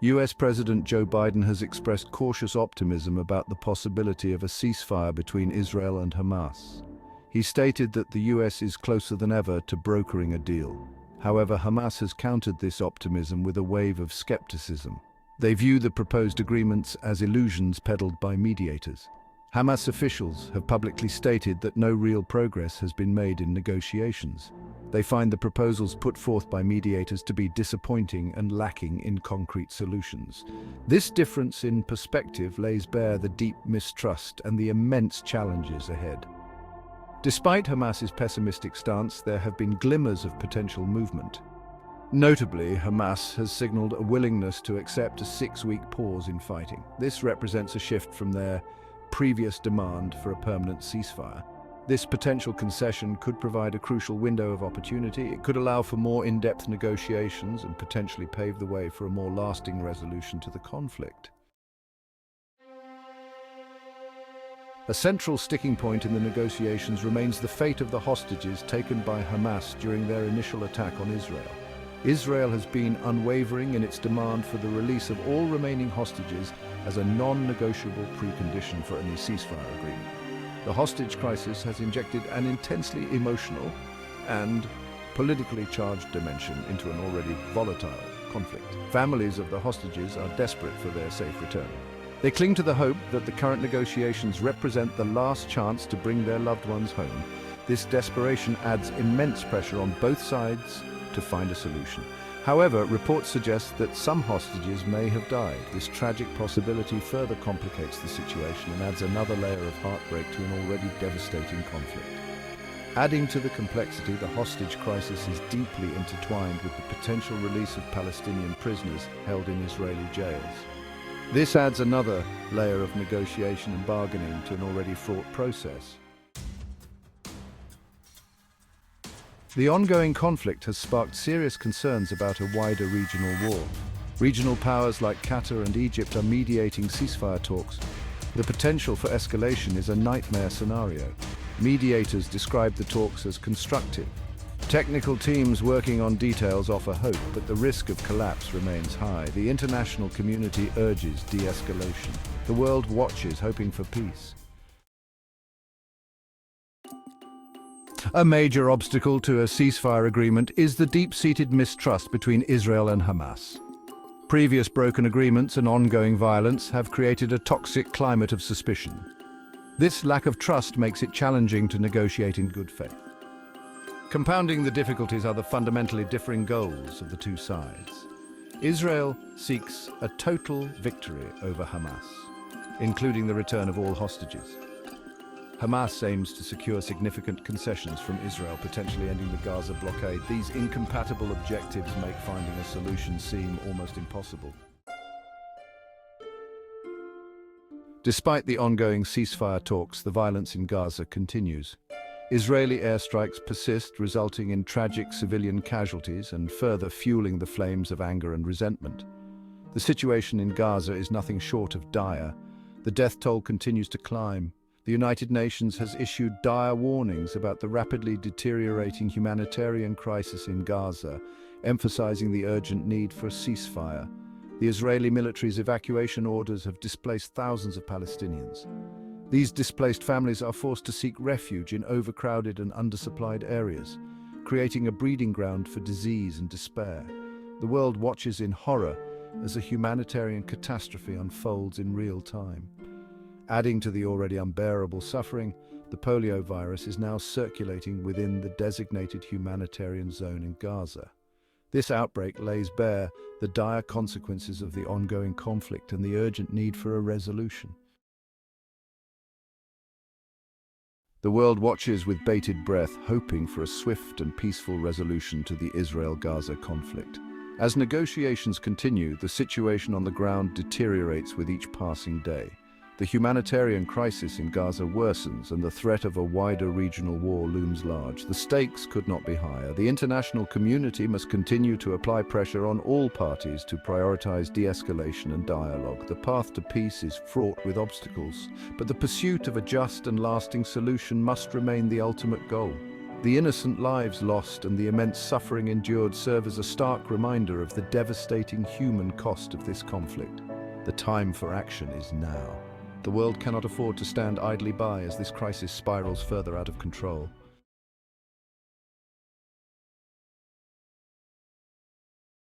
US President Joe Biden has expressed cautious optimism about the possibility of a ceasefire between Israel and Hamas. He stated that the US is closer than ever to brokering a deal. However, Hamas has countered this optimism with a wave of skepticism. They view the proposed agreements as illusions peddled by mediators. Hamas officials have publicly stated that no real progress has been made in negotiations. They find the proposals put forth by mediators to be disappointing and lacking in concrete solutions. This difference in perspective lays bare the deep mistrust and the immense challenges ahead. Despite Hamas's pessimistic stance, there have been glimmers of potential movement. Notably, Hamas has signaled a willingness to accept a 6-week pause in fighting. This represents a shift from their previous demand for a permanent ceasefire. This potential concession could provide a crucial window of opportunity. It could allow for more in-depth negotiations and potentially pave the way for a more lasting resolution to the conflict. A central sticking point in the negotiations remains the fate of the hostages taken by Hamas during their initial attack on Israel. Israel has been unwavering in its demand for the release of all remaining hostages as a non-negotiable precondition for any ceasefire agreement. The hostage crisis has injected an intensely emotional and politically charged dimension into an already volatile conflict. Families of the hostages are desperate for their safe return. They cling to the hope that the current negotiations represent the last chance to bring their loved ones home. This desperation adds immense pressure on both sides to find a solution. However, reports suggest that some hostages may have died. This tragic possibility further complicates the situation and adds another layer of heartbreak to an already devastating conflict. Adding to the complexity, the hostage crisis is deeply intertwined with the potential release of Palestinian prisoners held in Israeli jails. This adds another layer of negotiation and bargaining to an already fraught process. The ongoing conflict has sparked serious concerns about a wider regional war. Regional powers like Qatar and Egypt are mediating ceasefire talks. The potential for escalation is a nightmare scenario. Mediators describe the talks as constructive. Technical teams working on details offer hope, but the risk of collapse remains high. The international community urges de-escalation. The world watches, hoping for peace. A major obstacle to a ceasefire agreement is the deep-seated mistrust between Israel and Hamas. Previous broken agreements and ongoing violence have created a toxic climate of suspicion. This lack of trust makes it challenging to negotiate in good faith. Compounding the difficulties are the fundamentally differing goals of the two sides. Israel seeks a total victory over Hamas, including the return of all hostages. Hamas aims to secure significant concessions from Israel, potentially ending the Gaza blockade. These incompatible objectives make finding a solution seem almost impossible. Despite the ongoing ceasefire talks, the violence in Gaza continues. Israeli airstrikes persist, resulting in tragic civilian casualties and further fueling the flames of anger and resentment. The situation in Gaza is nothing short of dire. The death toll continues to climb. The United Nations has issued dire warnings about the rapidly deteriorating humanitarian crisis in Gaza, emphasizing the urgent need for a ceasefire. The Israeli military's evacuation orders have displaced thousands of Palestinians. These displaced families are forced to seek refuge in overcrowded and undersupplied areas, creating a breeding ground for disease and despair. The world watches in horror as a humanitarian catastrophe unfolds in real time. Adding to the already unbearable suffering, the polio virus is now circulating within the designated humanitarian zone in Gaza. This outbreak lays bare the dire consequences of the ongoing conflict and the urgent need for a resolution. The world watches with bated breath, hoping for a swift and peaceful resolution to the Israel-Gaza conflict. As negotiations continue, the situation on the ground deteriorates with each passing day. The humanitarian crisis in Gaza worsens and the threat of a wider regional war looms large. The stakes could not be higher. The international community must continue to apply pressure on all parties to prioritize de-escalation and dialogue. The path to peace is fraught with obstacles, but the pursuit of a just and lasting solution must remain the ultimate goal. The innocent lives lost and the immense suffering endured serve as a stark reminder of the devastating human cost of this conflict. The time for action is now. The world cannot afford to stand idly by as this crisis spirals further out of control.